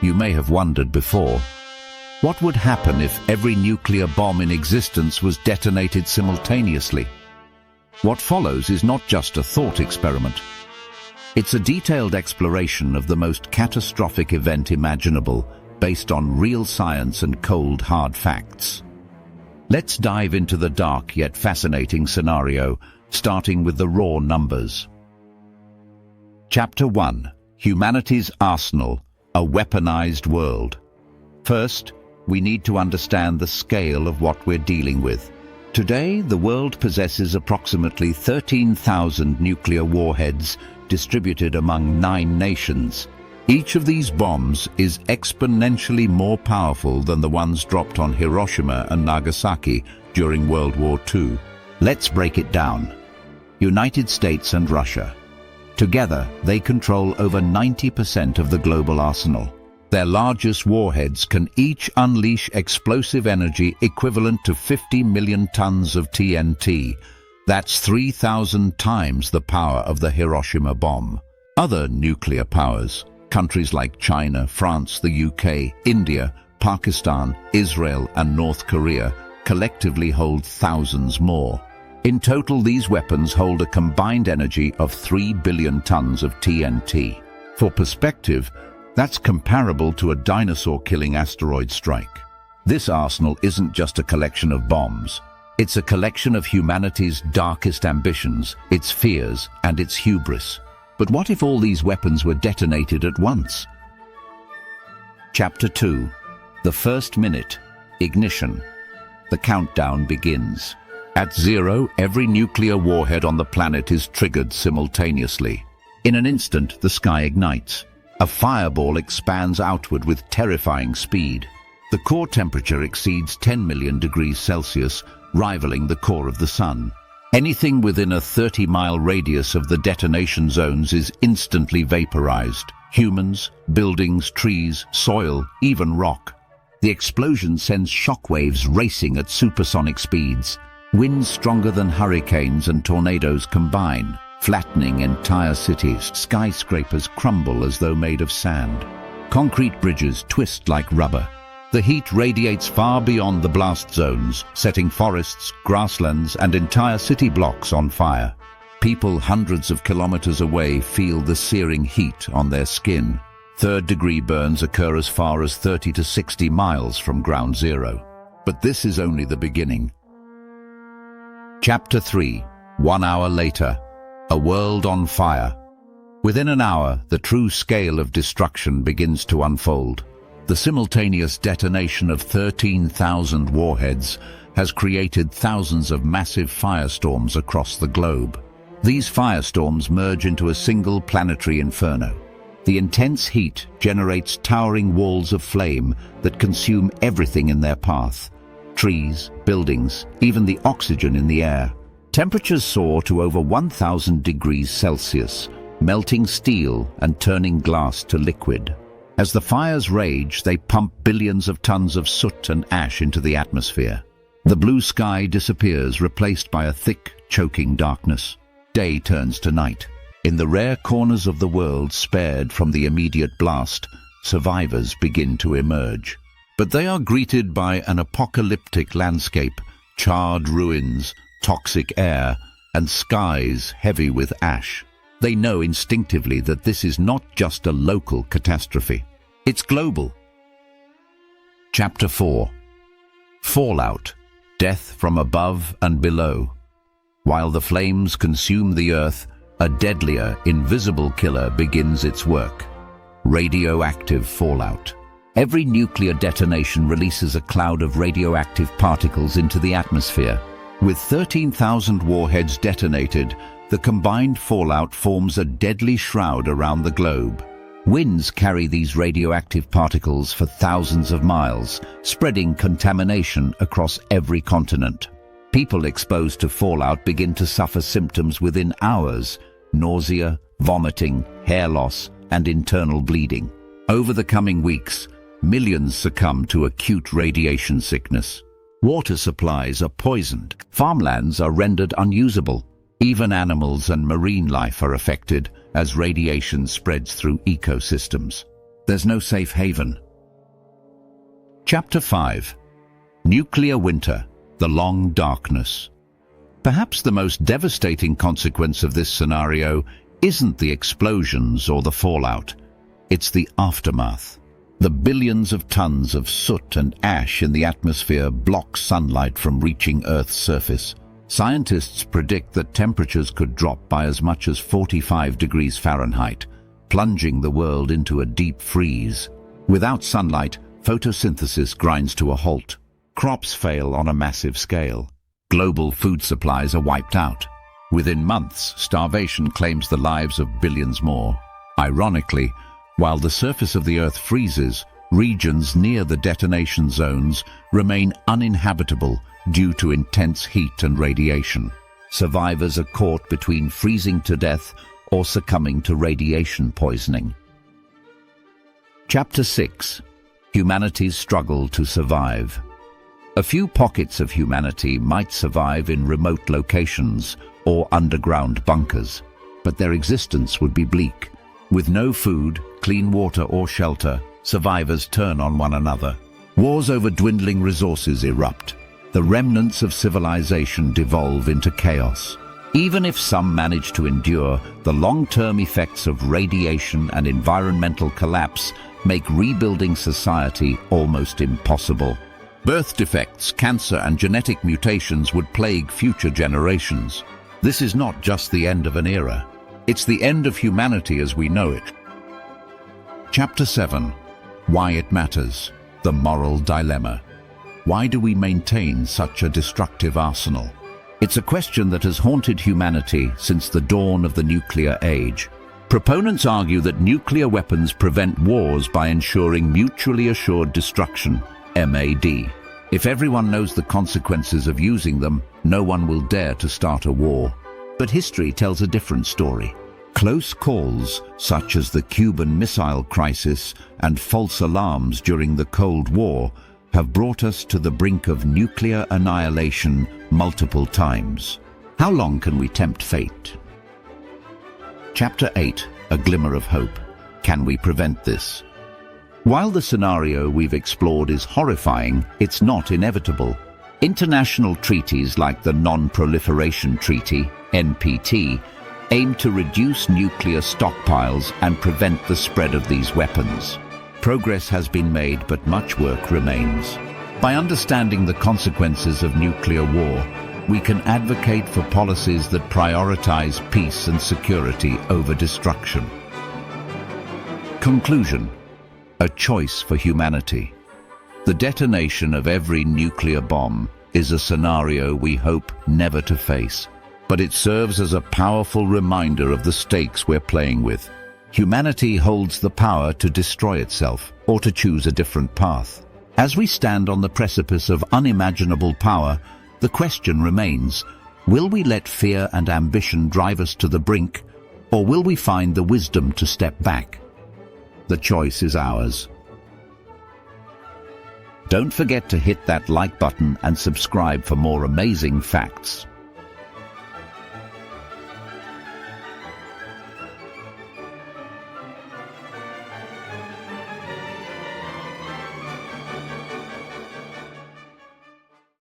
You may have wondered before, what would happen if every nuclear bomb in existence was detonated simultaneously? What follows is not just a thought experiment. It's a detailed exploration of the most catastrophic event imaginable, based on real science and cold, hard facts. Let's dive into the dark yet fascinating scenario, starting with the raw numbers. Chapter 1. Humanity's Arsenal, a weaponized world. First, we need to understand the scale of what we're dealing with. Today, the world possesses approximately 13,000 nuclear warheads distributed among 9 nations. Each of these bombs is exponentially more powerful than the ones dropped on Hiroshima and Nagasaki during World War II. Let's break it down. United States and Russia. Together, they control over 90% of the global arsenal. Their largest warheads can each unleash explosive energy equivalent to 50 million tons of TNT. That's 3,000 times the power of the Hiroshima bomb. Other nuclear powers, countries like China, France, the UK, India, Pakistan, Israel, and North Korea, collectively hold thousands more. In total, these weapons hold a combined energy of 3 billion tons of TNT. For perspective, that's comparable to a dinosaur-killing asteroid strike. This arsenal isn't just a collection of bombs. It's a collection of humanity's darkest ambitions, its fears, and its hubris. But what if all these weapons were detonated at once? Chapter 2. The first minute. Ignition. The countdown begins. At 0, every nuclear warhead on the planet is triggered simultaneously. In an instant, the sky ignites. A fireball expands outward with terrifying speed. The core temperature exceeds 10 million degrees Celsius, rivaling the core of the sun. Anything within a 30-mile radius of the detonation zones is instantly vaporized. Humans, buildings, trees, soil, even rock. The explosion sends shockwaves racing at supersonic speeds. Winds stronger than hurricanes and tornadoes combine, flattening entire cities. Skyscrapers crumble as though made of sand. Concrete bridges twist like rubber. The heat radiates far beyond the blast zones, setting forests, grasslands, and entire city blocks on fire. People hundreds of kilometers away feel the searing heat on their skin. Third-degree burns occur as far as 30 to 60 miles from ground zero. But this is only the beginning. Chapter 3. 1 hour later. A world on fire. Within an hour, the true scale of destruction begins to unfold. The simultaneous detonation of 13,000 warheads has created thousands of massive firestorms across the globe. These firestorms merge into a single planetary inferno. The intense heat generates towering walls of flame that consume everything in their path. Trees, buildings, even the oxygen in the air. Temperatures soar to over 1,000 degrees Celsius, melting steel and turning glass to liquid. As the fires rage, they pump billions of tons of soot and ash into the atmosphere. The blue sky disappears, replaced by a thick, choking darkness. Day turns to night. In the rare corners of the world spared from the immediate blast, survivors begin to emerge. But they are greeted by an apocalyptic landscape, charred ruins, toxic air, and skies heavy with ash. They know instinctively that this is not just a local catastrophe. It's global. Chapter 4. Fallout. Death from above and below. While the flames consume the earth, a deadlier, invisible killer begins its work. Radioactive fallout. Every nuclear detonation releases a cloud of radioactive particles into the atmosphere. With 13,000 warheads detonated, the combined fallout forms a deadly shroud around the globe. Winds carry these radioactive particles for thousands of miles, spreading contamination across every continent. People exposed to fallout begin to suffer symptoms within hours: nausea, vomiting, hair loss, and internal bleeding. Over the coming weeks, millions succumb to acute radiation sickness. Water supplies are poisoned. Farmlands are rendered unusable. Even animals and marine life are affected as radiation spreads through ecosystems. There's no safe haven. Chapter 5. Nuclear Winter, the Long Darkness. Perhaps the most devastating consequence of this scenario isn't the explosions or the fallout. It's the aftermath. The billions of tons of soot and ash in the atmosphere block sunlight from reaching Earth's surface. Scientists predict that temperatures could drop by as much as 45 degrees Fahrenheit, plunging the world into a deep freeze. Without sunlight, photosynthesis grinds to a halt. Crops fail on a massive scale. Global food supplies are wiped out. Within months, starvation claims the lives of billions more. Ironically, while the surface of the Earth freezes, regions near the detonation zones remain uninhabitable due to intense heat and radiation. Survivors are caught between freezing to death or succumbing to radiation poisoning. Chapter 6. Humanity's Struggle to Survive. A few pockets of humanity might survive in remote locations or underground bunkers, but their existence would be bleak. With no food, clean water or shelter, survivors turn on one another. Wars over dwindling resources erupt. The remnants of civilization devolve into chaos. Even if some manage to endure, the long-term effects of radiation and environmental collapse make rebuilding society almost impossible. Birth defects, cancer and genetic mutations would plague future generations. This is not just the end of an era. It's the end of humanity as we know it. Chapter 7. Why it matters. The moral dilemma. Why do we maintain such a destructive arsenal? It's a question that has haunted humanity since the dawn of the nuclear age. Proponents argue that nuclear weapons prevent wars by ensuring mutually assured destruction, MAD. If everyone knows the consequences of using them, no one will dare to start a war. But history tells a different story. Close calls, such as the Cuban Missile Crisis and false alarms during the Cold War, have brought us to the brink of nuclear annihilation multiple times. How long can we tempt fate? Chapter 8. A Glimmer of Hope. Can we prevent this? While the scenario we've explored is horrifying, it's not inevitable. International treaties like the Non-Proliferation Treaty, NPT, aim to reduce nuclear stockpiles and prevent the spread of these weapons. Progress has been made, but much work remains. By understanding the consequences of nuclear war, we can advocate for policies that prioritize peace and security over destruction. Conclusion. A choice for humanity. The detonation of every nuclear bomb is a scenario we hope never to face, but it serves as a powerful reminder of the stakes we're playing with. Humanity holds the power to destroy itself or to choose a different path. As we stand on the precipice of unimaginable power, the question remains, will we let fear and ambition drive us to the brink, or will we find the wisdom to step back? The choice is ours. Don't forget to hit that like button and subscribe for more amazing facts.